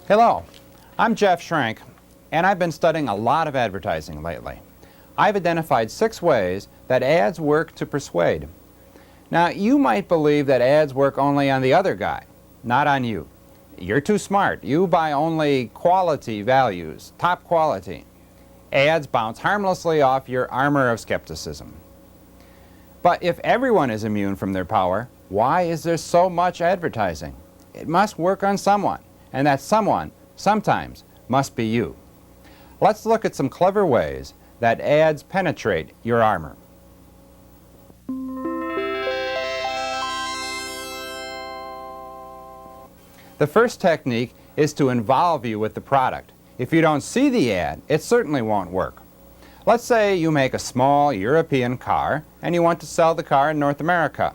Hello, I'm Jeff Schrank, and I've been studying a lot of advertising lately. I've identified 6 ways that ads work to persuade. Now, you might believe that ads work only on the other guy, not on you. You're too smart. You buy only quality values, top quality. Ads bounce harmlessly off your armor of skepticism. But if everyone is immune from their power, why is there so much advertising? It must work on someone, and that someone, sometimes, must be you. Let's look at some clever ways that ads penetrate your armor. The first technique is to involve you with the product. If you don't see the ad, it certainly won't work. Let's say you make a small European car and you want to sell the car in North America.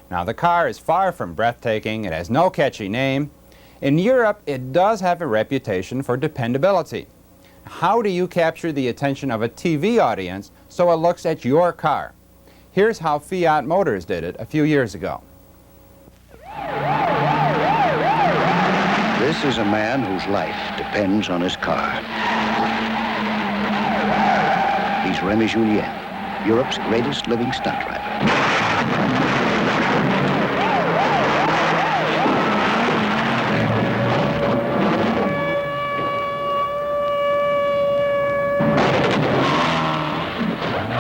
Now, the car is far from breathtaking. It has no catchy name. In Europe, it does have a reputation for dependability. How do you capture the attention of a TV audience so it looks at your car? Here's how Fiat Motors did it a few years ago. This is a man whose life depends on his car. He's Remy Julien, Europe's greatest living stunt driver.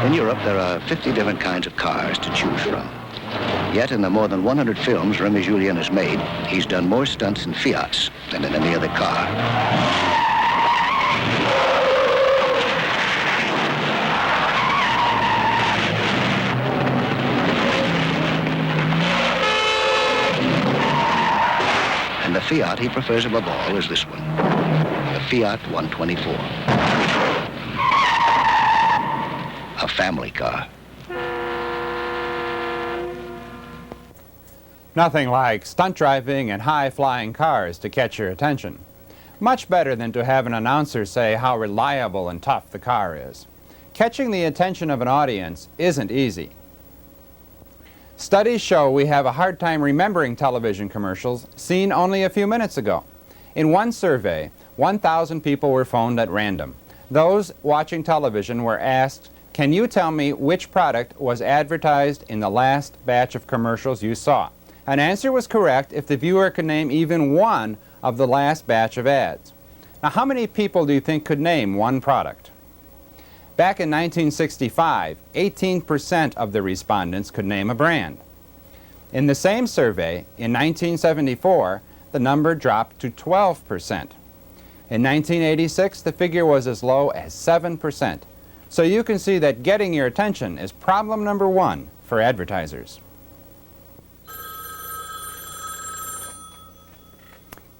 In Europe, there are 50 different kinds of cars to choose from. Yet, in the more than 100 films Remy Julien has made, he's done more stunts in Fiats than in any other car. And the Fiat he prefers above all is this one, the Fiat 124. A family car. Nothing like stunt driving and high-flying cars to catch your attention. Much better than to have an announcer say how reliable and tough the car is. Catching the attention of an audience isn't easy. Studies show we have a hard time remembering television commercials seen only a few minutes ago. In one survey, 1,000 people were phoned at random. Those watching television were asked, "Can you tell me which product was advertised in the last batch of commercials you saw?" An answer was correct if the viewer could name even one of the last batch of ads. Now, how many people do you think could name one product? Back in 1965, 18% of the respondents could name a brand. In the same survey, in 1974, the number dropped to 12%. In 1986, the figure was as low as 7%. So you can see that getting your attention is problem number 1 for advertisers.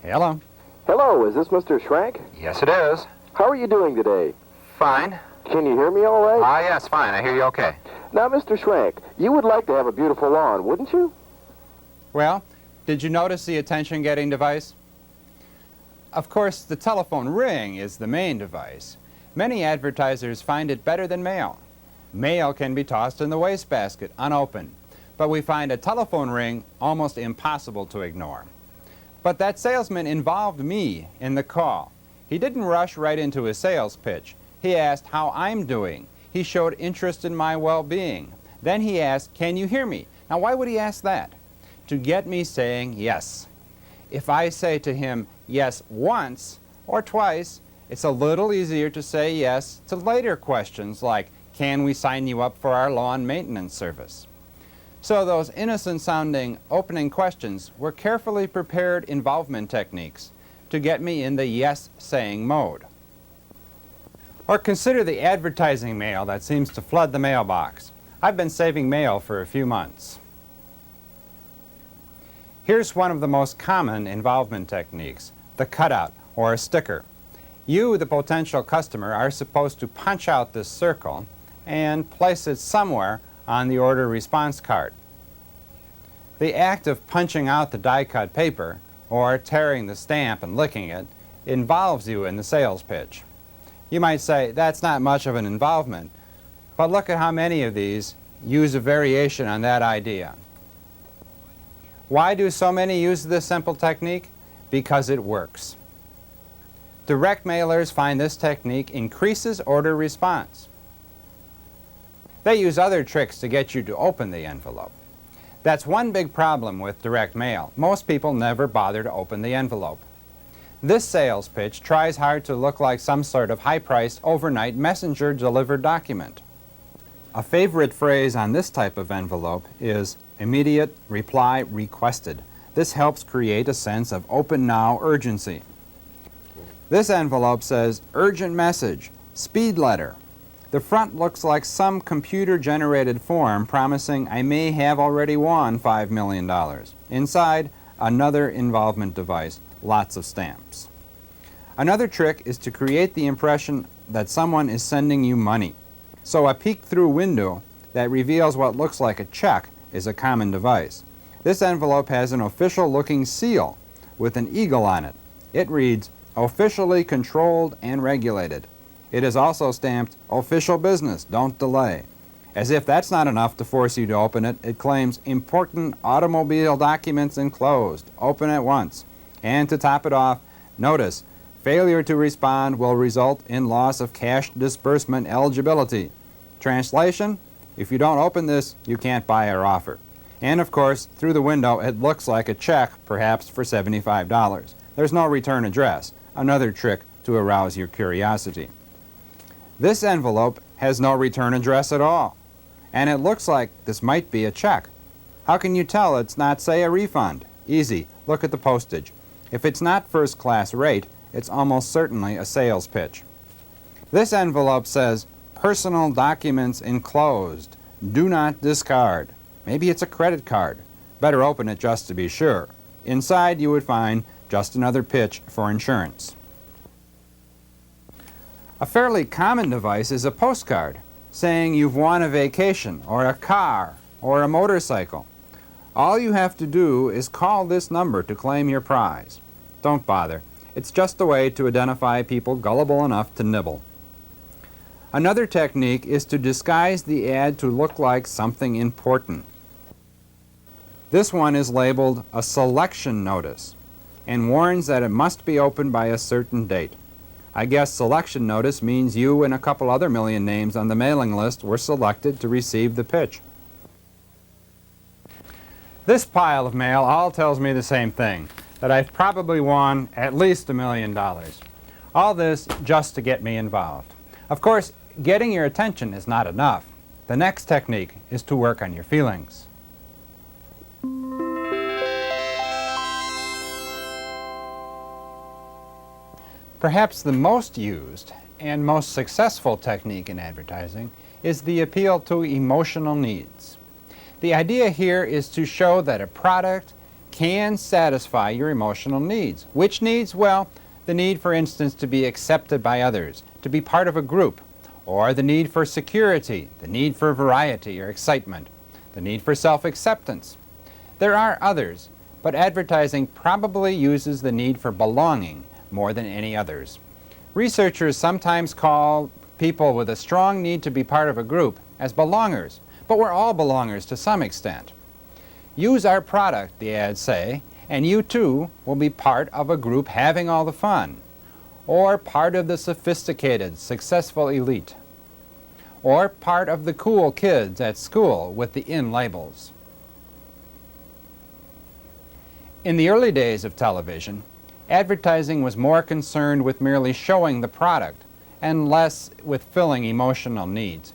Hello. Hello, is this Mr. Schrank? Yes, it is. How are you doing today? Fine. Can you hear me all right? Yes, fine. I hear you okay. Now, Mr. Schrank, you would like to have a beautiful lawn, wouldn't you? Well, did you notice the attention-getting device? Of course, the telephone ring is the main device. Many advertisers find it better than mail. Mail can be tossed in the wastebasket, unopened. But we find a telephone ring almost impossible to ignore. But that salesman involved me in the call. He didn't rush right into his sales pitch. He asked how I'm doing. He showed interest in my well-being. Then he asked, "Can you hear me?" Now, why would he ask that? To get me saying yes. If I say to him yes once or twice, it's a little easier to say yes to later questions like, "Can we sign you up for our lawn maintenance service?" So those innocent-sounding opening questions were carefully prepared involvement techniques to get me in the yes-saying mode. Or consider the advertising mail that seems to flood the mailbox. I've been saving mail for a few months. Here's one of the most common involvement techniques, the cutout or a sticker. You, the potential customer, are supposed to punch out this circle and place it somewhere on the order response card. The act of punching out the die-cut paper or tearing the stamp and licking it involves you in the sales pitch. You might say, that's not much of an involvement, but look at how many of these use a variation on that idea. Why do so many use this simple technique? Because it works. Direct mailers find this technique increases order response. They use other tricks to get you to open the envelope. That's one big problem with direct mail. Most people never bother to open the envelope. This sales pitch tries hard to look like some sort of high-priced overnight messenger delivered document. A favorite phrase on this type of envelope is immediate reply requested. This helps create a sense of open now urgency. This envelope says urgent message, speed letter. The front looks like some computer-generated form promising I may have already won $5 million. Inside, another involvement device, lots of stamps. Another trick is to create the impression that someone is sending you money. So a peek-through window that reveals what looks like a check is a common device. This envelope has an official-looking seal with an eagle on it. It reads, officially controlled and regulated. It is also stamped, official business, don't delay. As if that's not enough to force you to open it, it claims important automobile documents enclosed, open at once. And to top it off, notice, failure to respond will result in loss of cash disbursement eligibility. Translation, if you don't open this, you can't buy our offer. And of course, through the window, it looks like a check, perhaps for $75. There's no return address, another trick to arouse your curiosity. This envelope has no return address at all, and it looks like this might be a check. How can you tell it's not, say, a refund? Easy, look at the postage. If it's not first-class rate, it's almost certainly a sales pitch. This envelope says, personal documents enclosed, do not discard. Maybe it's a credit card. Better open it just to be sure. Inside you would find just another pitch for insurance. A fairly common device is a postcard saying you've won a vacation or a car or a motorcycle. All you have to do is call this number to claim your prize. Don't bother. It's just a way to identify people gullible enough to nibble. Another technique is to disguise the ad to look like something important. This one is labeled a selection notice and warns that it must be opened by a certain date. I guess selection notice means you and a couple other million names on the mailing list were selected to receive the pitch. This pile of mail all tells me the same thing, that I've probably won at least $1 million. All this just to get me involved. Of course, getting your attention is not enough. The next technique is to work on your feelings. Perhaps the most used and most successful technique in advertising is the appeal to emotional needs. The idea here is to show that a product can satisfy your emotional needs. Which needs? Well, the need, for instance, to be accepted by others, to be part of a group, or the need for security, the need for variety or excitement, the need for self-acceptance. There are others, but advertising probably uses the need for belonging more than any others. Researchers sometimes call people with a strong need to be part of a group as belongers, but we're all belongers to some extent. Use our product, the ads say, and you too will be part of a group having all the fun, or part of the sophisticated, successful elite, or part of the cool kids at school with the in labels. In the early days of television, advertising was more concerned with merely showing the product and less with filling emotional needs.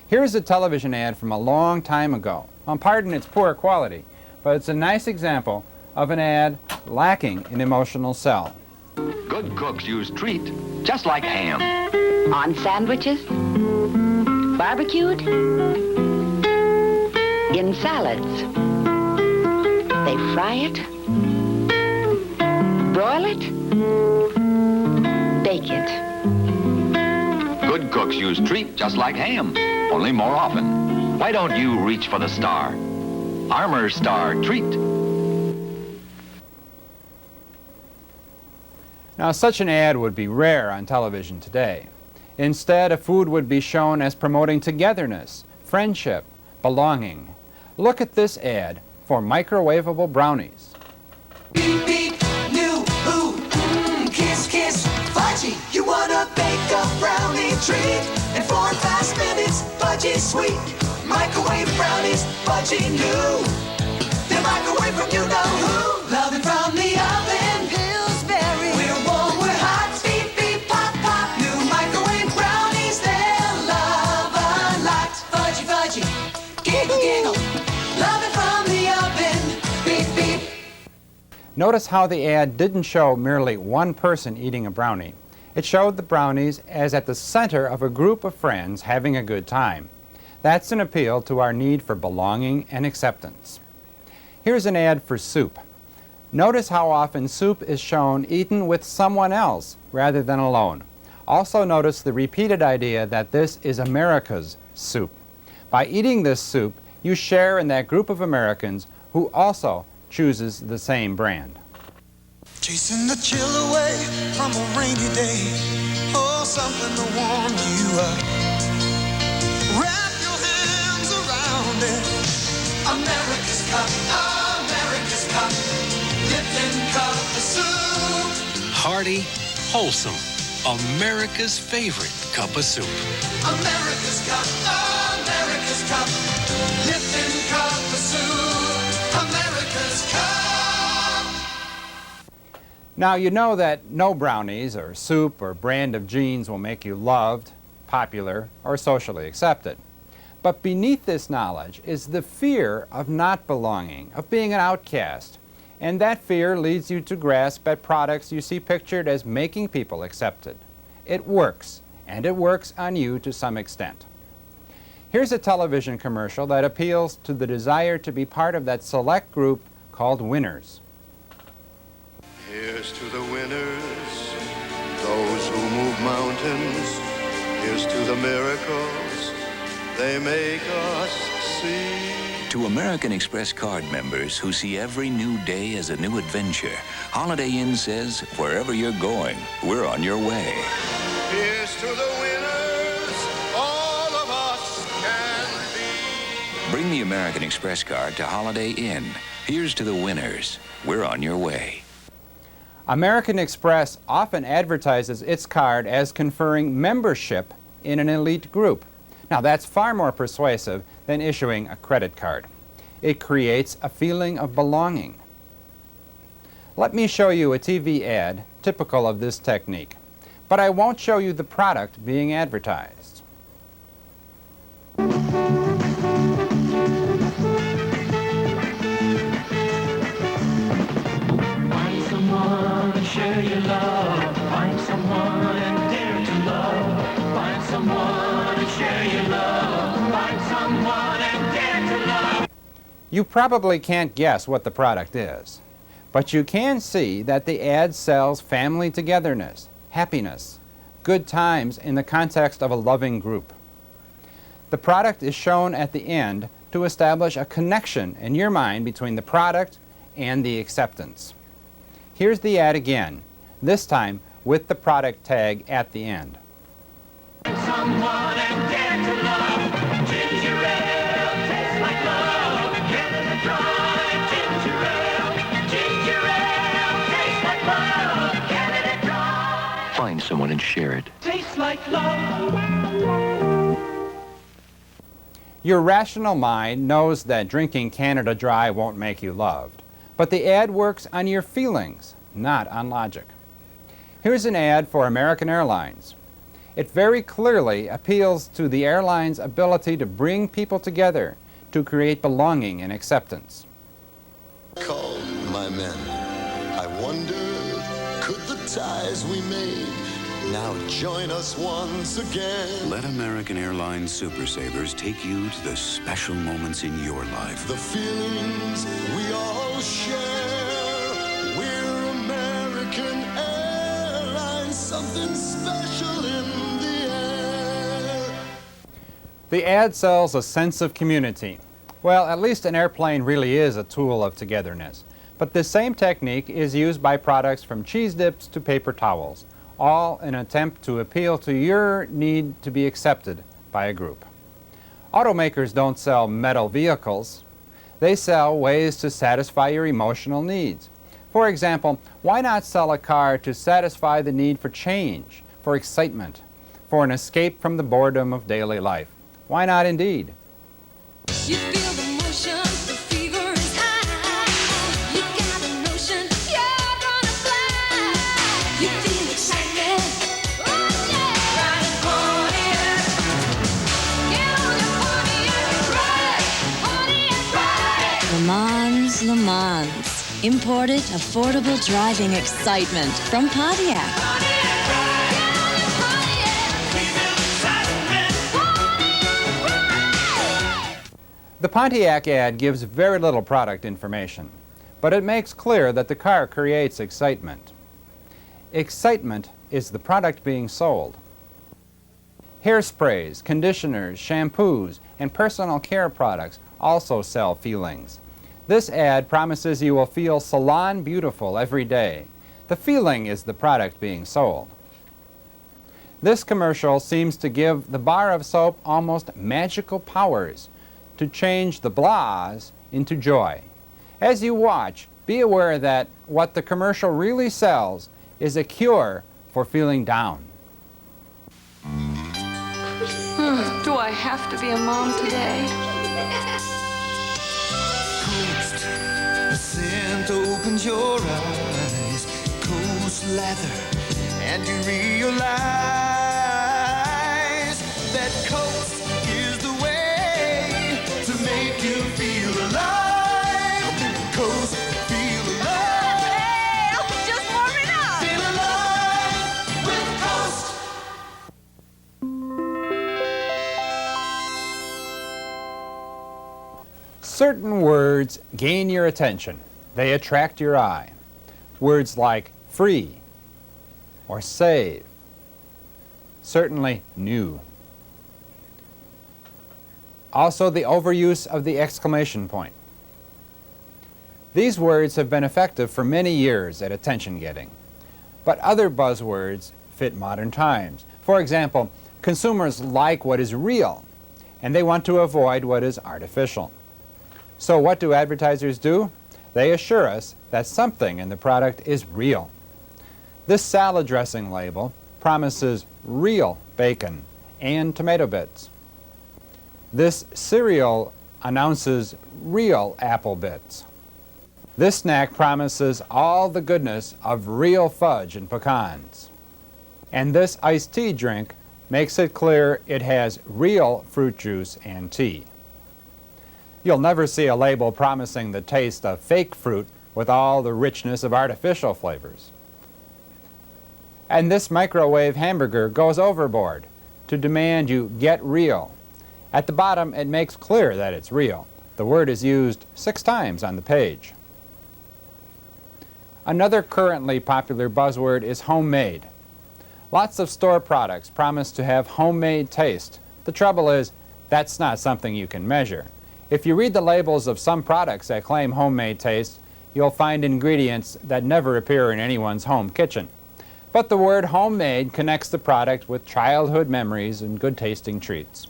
Here's a television ad from a long time ago. Pardon its poor quality, but it's a nice example of an ad lacking an emotional sell. Good cooks use treat just like ham. On sandwiches, barbecued, in salads. They fry it, broil it, bake it. Good cooks use treat just like ham, only more often. Why don't you reach for the star? Armour Star Treat. Now, such an ad would be rare on television today. Instead, a food would be shown as promoting togetherness, friendship, belonging. Look at this ad for microwavable brownies. Beep, beep, new, ooh, kiss, kiss, fudgy. In 4 fast minutes, fudgy sweet. Microwave brownies, fudgy new. They're microwave from you know who. Love it from the oven. Pillsbury. We're warm, we're hot. Beep, beep, pop, pop. New microwave brownies, they'll love a lot. Fudgy, fudgy. Giggle, giggle. Love it from the oven. Beep, beep. Notice how the ad didn't show merely one person eating a brownie. It showed the brownies as at the center of a group of friends having a good time. That's an appeal to our need for belonging and acceptance. Here's an ad for soup. Notice how often soup is shown eaten with someone else rather than alone. Also notice the repeated idea that this is America's soup. By eating this soup, you share in that group of Americans who also chooses the same brand. Chasing the chill away from a rainy day. Oh, something to warm you up. Wrap your hands around it. America's Cup, America's Cup. Lipton Cup of soup. Hearty, wholesome, America's favorite cup of soup. America's Cup, America's Cup. Lipton Cup of soup. America's Cup. Now you know that no brownies or soup or brand of jeans will make you loved, popular, or socially accepted. But beneath this knowledge is the fear of not belonging, of being an outcast. And that fear leads you to grasp at products you see pictured as making people accepted. It works, and it works on you to some extent. Here's a television commercial that appeals to the desire to be part of that select group called winners. Here's to the winners, those who move mountains. Here's to the miracles they make us see. To American Express card members who see every new day as a new adventure, Holiday Inn says, wherever you're going, we're on your way. Here's to the winners, all of us can be. Bring the American Express card to Holiday Inn. Here's to the winners. We're on your way. American Express often advertises its card as conferring membership in an elite group. Now that's far more persuasive than issuing a credit card. It creates a feeling of belonging. Let me show you a TV ad typical of this technique, but I won't show you the product being advertised. Share your love. Find someone and dare to love. Find someone and share your love. Find someone and dare to love. You probably can't guess what the product is, but you can see that the ad sells family togetherness, happiness, good times in the context of a loving group. The product is shown at the end to establish a connection in your mind between the product and the acceptance. Here's the ad again, this time with the product tag at the end. Someone and dare to love. Ginger ale tastes like love. Canada Dry. Ginger ale. Ginger ale tastes like love. Canada Dry. Find someone and share it. Tastes like love. Your rational mind knows that drinking Canada Dry won't make you loved, but the ad works on your feelings, not on logic. Here's an ad for American Airlines. It very clearly appeals to the airline's ability to bring people together, to create belonging and acceptance. Call my men. I wonder, could the ties we made now join us once again? Let American Airlines Super Savers take you to the special moments in your life. The feelings we all share. We're American Airlines, something special in the air. The ad sells a sense of community. Well, at least an airplane really is a tool of togetherness. But this same technique is used by products from cheese dips to paper towels, all in an attempt to appeal to your need to be accepted by a group. Automakers don't sell metal vehicles. They sell ways to satisfy your emotional needs. For example, why not sell a car to satisfy the need for change, for excitement, for an escape from the boredom of daily life. Why not indeed? You feel the motion, the fever is high. You got a notion, you're gonna fly. You feel excitement, oh yeah. Riding Pontiac, get on your Pontiac and ride, Pontiac ride. Le Mans, Le Mans. Imported, affordable driving excitement from Pontiac. The Pontiac ad gives very little product information, but it makes clear that the car creates excitement. Excitement is the product being sold. Hairsprays, conditioners, shampoos, and personal care products also sell feelings. This ad promises you will feel salon beautiful every day. The feeling is the product being sold. This commercial seems to give the bar of soap almost magical powers to change the blahs into joy. As you watch, be aware that what the commercial really sells is a cure for feeling down. Do I have to be a mom today? Coast, the scent opens your eyes. Coast leather, and you realize that Coast is the way to make you feel alive. Coast, feel alive. Hey, just warming up. Feel alive with Coast. Certain words gain your attention. They attract your eye. Words like free or save, certainly new. Also the overuse of the exclamation point. These words have been effective for many years at attention getting, but other buzzwords fit modern times. For example, consumers like what is real, and they want to avoid what is artificial. So what do advertisers do? They assure us that something in the product is real. This salad dressing label promises real bacon and tomato bits. This cereal announces real apple bits. This snack promises all the goodness of real fudge and pecans. And this iced tea drink makes it clear it has real fruit juice and tea. You'll never see a label promising the taste of fake fruit with all the richness of artificial flavors. And this microwave hamburger goes overboard to demand you get real. At the bottom, it makes clear that it's real. The word is used 6 times on the page. Another currently popular buzzword is homemade. Lots of store products promise to have homemade taste. The trouble is, that's not something you can measure. If you read the labels of some products that claim homemade taste, you'll find ingredients that never appear in anyone's home kitchen. But the word homemade connects the product with childhood memories and good-tasting treats.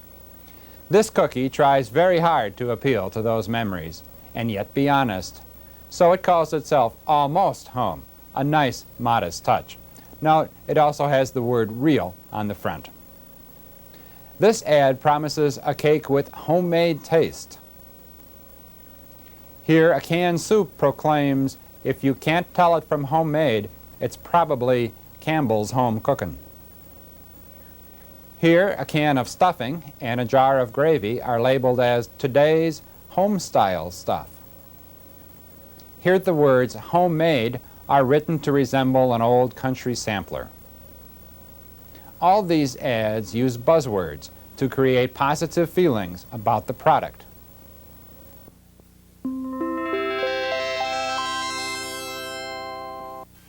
This cookie tries very hard to appeal to those memories, and yet be honest. So it calls itself almost home, a nice, modest touch. Note, it also has the word real on the front. This ad promises a cake with homemade taste. Here, a canned soup proclaims, if you can't tell it from homemade, it's probably Campbell's home cooking. Here, a can of stuffing and a jar of gravy are labeled as today's home-style stuff. Here, the words homemade are written to resemble an old country sampler. All these ads use buzzwords to create positive feelings about the product.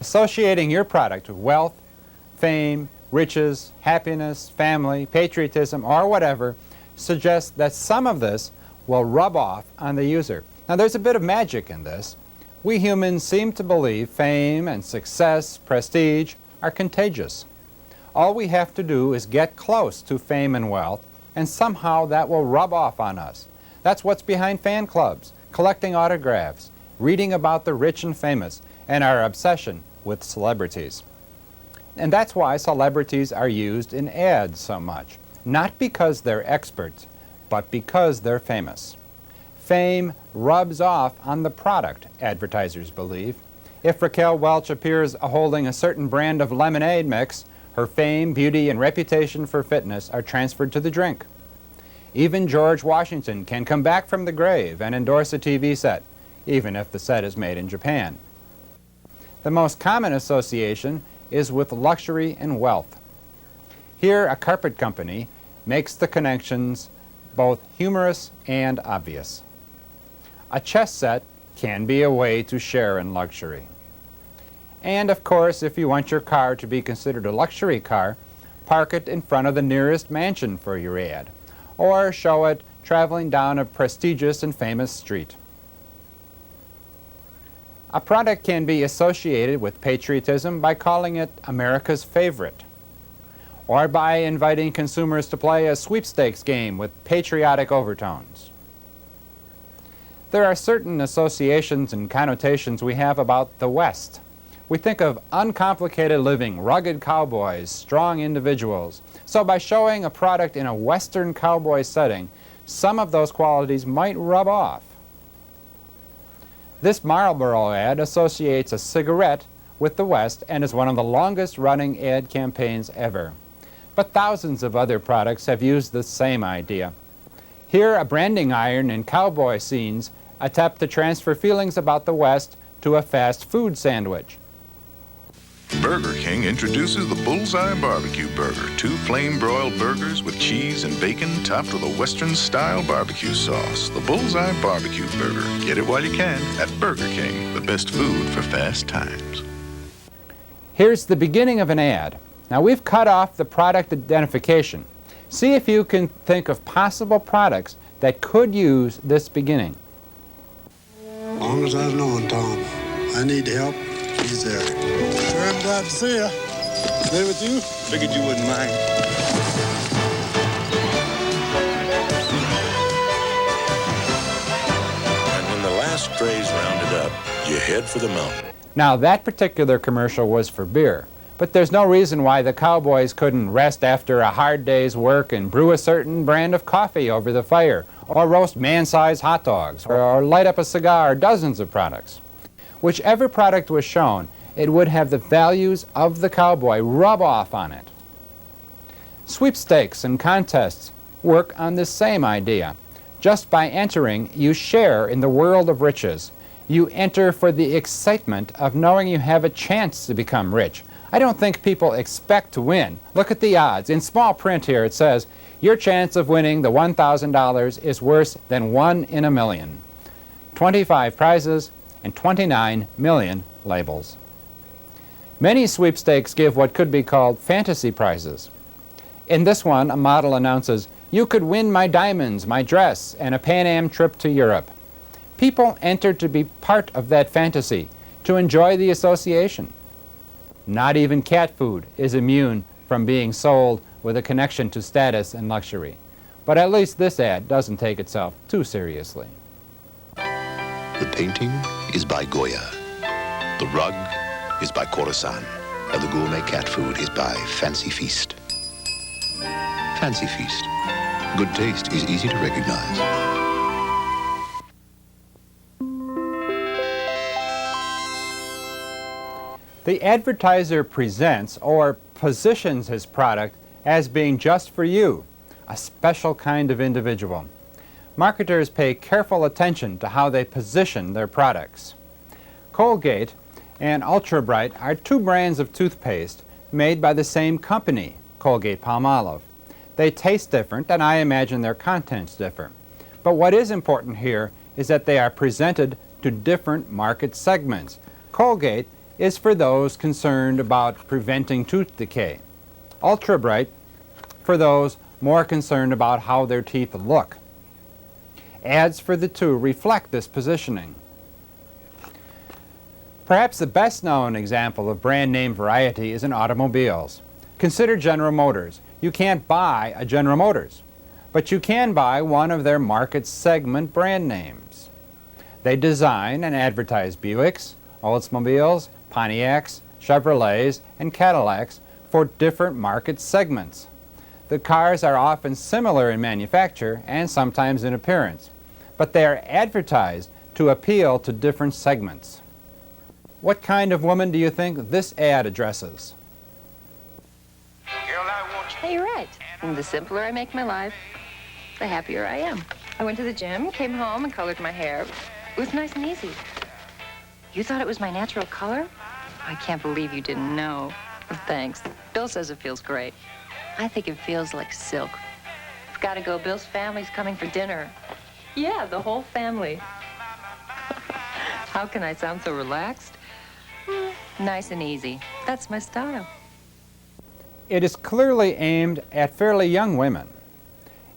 Associating your product with wealth, fame, riches, happiness, family, patriotism, or whatever suggests that some of this will rub off on the user. Now, there's a bit of magic in this. We humans seem to believe fame and success, prestige, are contagious. All we have to do is get close to fame and wealth, and somehow that will rub off on us. That's what's behind fan clubs, collecting autographs, reading about the rich and famous, and our obsession with celebrities. And that's why celebrities are used in ads so much. Not because they're experts, but because they're famous. Fame rubs off on the product, advertisers believe. If Raquel Welch appears holding a certain brand of lemonade mix, her fame, beauty, and reputation for fitness are transferred to the drink. Even George Washington can come back from the grave and endorse a TV set, even if the set is made in Japan. The most common association is with luxury and wealth. Here, a carpet company makes the connections both humorous and obvious. A chess set can be a way to share in luxury. And of course, if you want your car to be considered a luxury car, park it in front of the nearest mansion for your ad, or show it traveling down a prestigious and famous street. A product can be associated with patriotism by calling it America's favorite, or by inviting consumers to play a sweepstakes game with patriotic overtones. There are certain associations and connotations we have about the West. We think of uncomplicated living, rugged cowboys, strong individuals. So by showing a product in a Western cowboy setting, some of those qualities might rub off. This Marlboro ad associates a cigarette with the West and is one of the longest running ad campaigns ever. But thousands of other products have used the same idea. Here, a branding iron in cowboy scenes attempt to transfer feelings about the West to a fast food sandwich. Burger King introduces the Bullseye Barbecue Burger, 2 flame-broiled burgers with cheese and bacon topped with a Western-style barbecue sauce. The Bullseye Barbecue Burger. Get it while you can at Burger King, the best food for fast times. Here's the beginning of an ad. Now we've cut off the product identification. See if you can think of possible products that could use this beginning. As long as I've known Tom, I need help, he's there. Sure, I'm glad to see you. Stay with you? Figured you wouldn't mind. And when the last stray's rounded up, you head for the mountain. Now that particular commercial was for beer, but there's no reason why the cowboys couldn't rest after a hard day's work and brew a certain brand of coffee over the fire, or roast man-sized hot dogs, or light up a cigar, dozens of products. Whichever product was shown, it would have the values of the cowboy rub off on it. Sweepstakes and contests work on this same idea. Just by entering, you share in the world of riches. You enter for the excitement of knowing you have a chance to become rich. I don't think people expect to win. Look at the odds. In small print here it says, your chance of winning the $1,000 is worse than 1 in a million. 25 prizes and 29 million labels. Many sweepstakes give what could be called fantasy prizes. In this one, a model announces, you could win my diamonds, my dress, and a Pan Am trip to Europe. People enter to be part of that fantasy, to enjoy the association. Not even cat food is immune from being sold with a connection to status and luxury. But at least this ad doesn't take itself too seriously. The painting is by Goya. The rug is by Khorasan. And the gourmet cat food is by Fancy Feast. Fancy Feast. Good taste is easy to recognize. The advertiser presents or positions his product as being just for you, a special kind of individual. Marketers pay careful attention to how they position their products. Colgate and Ultra Bright are 2 brands of toothpaste made by the same company, Colgate-Palmolive. They taste different, and I imagine their contents differ. But what is important here is that they are presented to different market segments. Colgate is for those concerned about preventing tooth decay. Ultra Bright for those more concerned about how their teeth look. Ads for the 2 reflect this positioning. Perhaps the best known example of brand name variety is in automobiles. Consider General Motors. You can't buy a General Motors, but you can buy one of their market segment brand names. They design and advertise Buicks, Oldsmobiles, Pontiacs, Chevrolets, and Cadillacs for different market segments. The cars are often similar in manufacture and sometimes in appearance, but they are advertised to appeal to different segments. What kind of woman do you think this ad addresses? Hey, you're right. And the simpler I make my life, the happier I am. I went to the gym, came home, and colored my hair. It was nice and easy. You thought it was my natural color? I can't believe you didn't know. Thanks. Bill says it feels great. I think it feels like silk. I've got to go. Bill's family's coming for dinner. Yeah, the whole family. How can I sound so relaxed? Nice and easy. That's my style. It is clearly aimed at fairly young women.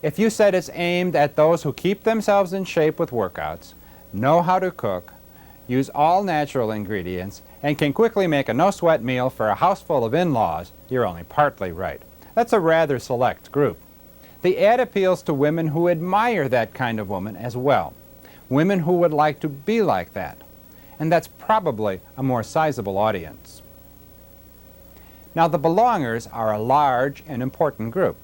If you said it's aimed at those who keep themselves in shape with workouts, know how to cook, use all natural ingredients, and can quickly make a no-sweat meal for a house full of in-laws, you're only partly right. That's a rather select group. The ad appeals to women who admire that kind of woman as well, women who would like to be like that. And that's probably a more sizable audience. Now, the belongers are a large and important group.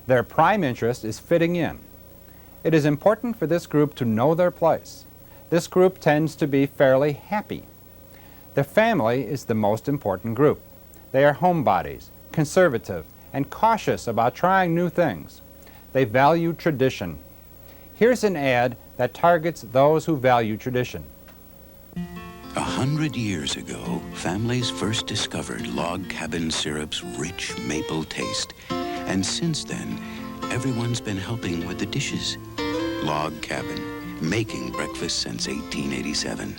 Their prime interest is fitting in. It is important for this group to know their place. This group tends to be fairly happy. The family is the most important group. They are homebodies, conservative, and cautious about trying new things. They value tradition. Here's an ad that targets those who value tradition. 100 years ago, families first discovered log cabin syrup's rich maple taste. And since then, everyone's been helping with the dishes. Log Cabin, making breakfast since 1887.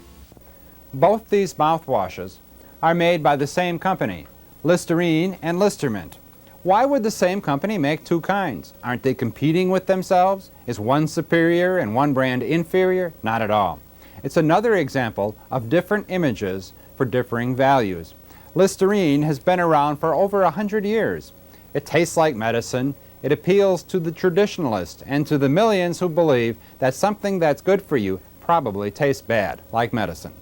Both these mouthwashes are made by the same company, Listerine and Listermint. Why would the same company make two kinds? Aren't they competing with themselves? Is one superior and one brand inferior? Not at all. It's another example of different images for differing values. Listerine has been around for over 100 years. It tastes like medicine. It appeals to the traditionalist and to the millions who believe that something that's good for you probably tastes bad, like medicine.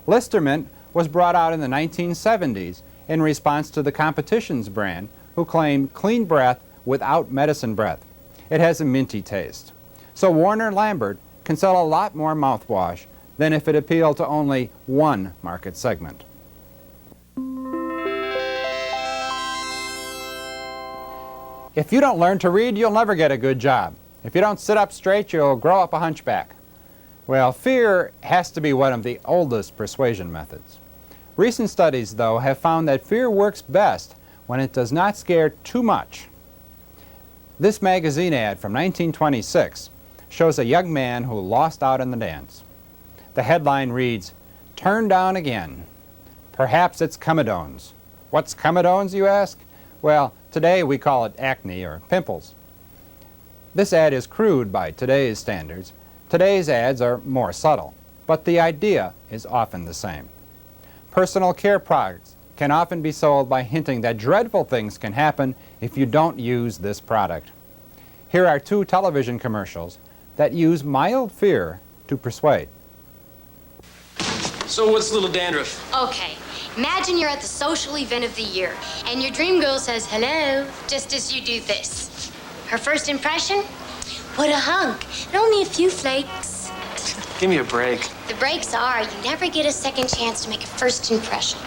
Listermint was brought out in the 1970s in response to the competition's brand, who claimed clean breath without medicine breath. It has a minty taste. So Warner Lambert can sell a lot more mouthwash than if it appealed to only one market segment. If you don't learn to read, you'll never get a good job. If you don't sit up straight, you'll grow up a hunchback. Well, fear has to be one of the oldest persuasion methods. Recent studies, though, have found that fear works best when it does not scare too much. This magazine ad from 1926 shows a young man who lost out in the dance. The headline reads, "Turn down again. Perhaps it's comedones." What's comedones, you ask? Well, today we call it acne or pimples. This ad is crude by today's standards. Today's ads are more subtle, but the idea is often the same. Personal care products can often be sold by hinting that dreadful things can happen if you don't use this product. Here are two television commercials that use mild fear to persuade. So what's little dandruff? Okay, imagine you're at the social event of the year, and your dream girl says hello, just as you do this. Her first impression? What a hunk, and only a few flakes. Give me a break. The breaks are, you never get a second chance to make a first impression.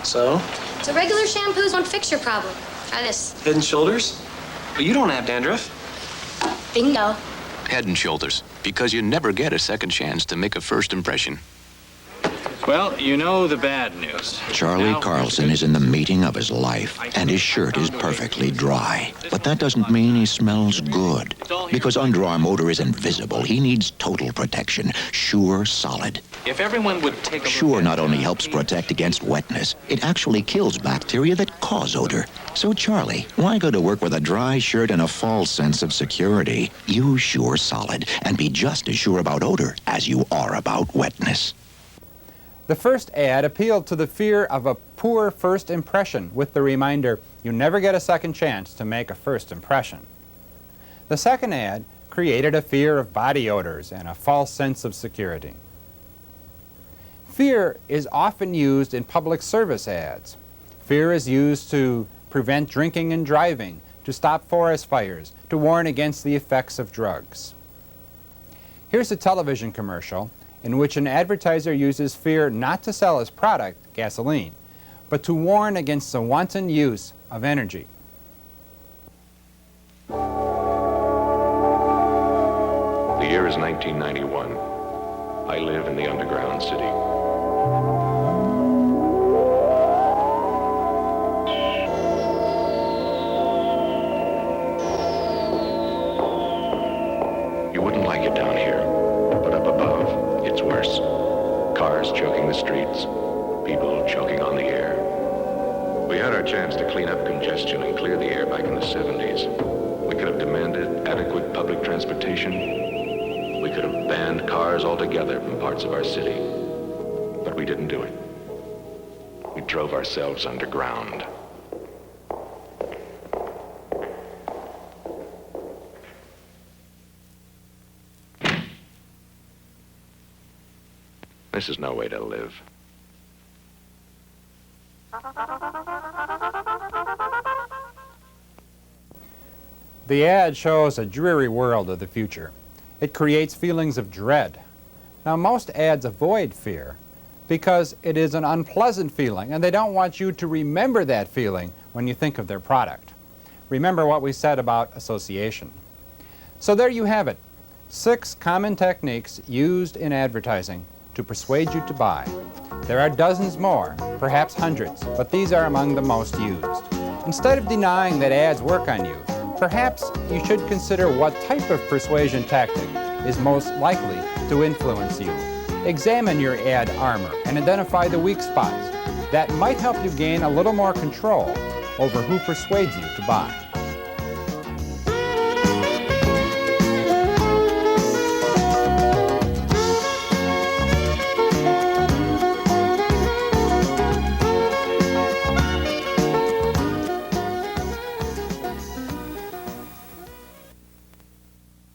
So? So regular shampoos won't fix your problem. Try this. Head and Shoulders? But you don't have dandruff. Bingo. Head and Shoulders, because you never get a second chance to make a first impression. Well, you know the bad news. Charlie Carlson is in the meeting of his life, and his shirt is perfectly dry. But that doesn't mean he smells good. Because underarm odor is invisible, he needs total protection. Sure Solid. If everyone would take a look Sure not only helps protect against wetness, it actually kills bacteria that cause odor. So Charlie, why go to work with a dry shirt and a false sense of security? Use Sure Solid, and be just as sure about odor as you are about wetness. The first ad appealed to the fear of a poor first impression with the reminder, you never get a second chance to make a first impression. The second ad created a fear of body odors and a false sense of security. Fear is often used in public service ads. Fear is used to prevent drinking and driving, to stop forest fires, to warn against the effects of drugs. Here's a television commercial in which an advertiser uses fear not to sell his product, gasoline, but to warn against the wanton use of energy. The year is 1991. I live in the underground city. You wouldn't like it down here, but up above, it's worse. Cars choking the streets, people choking on the air. We had our chance to clean up congestion and clear the air back in the 70s. We could have demanded adequate public transportation. We could have banned cars altogether from parts of our city. But we didn't do it. We drove ourselves underground. This is no way to live. The ad shows a dreary world of the future. It creates feelings of dread. Now, most ads avoid fear because it is an unpleasant feeling, and they don't want you to remember that feeling when you think of their product. Remember what we said about association. So there you have it, 6 common techniques used in advertising to persuade you to buy. There are dozens more, perhaps hundreds, but these are among the most used. Instead of denying that ads work on you, perhaps you should consider what type of persuasion tactic is most likely to influence you. Examine your ad armor and identify the weak spots. That might help you gain a little more control over who persuades you to buy.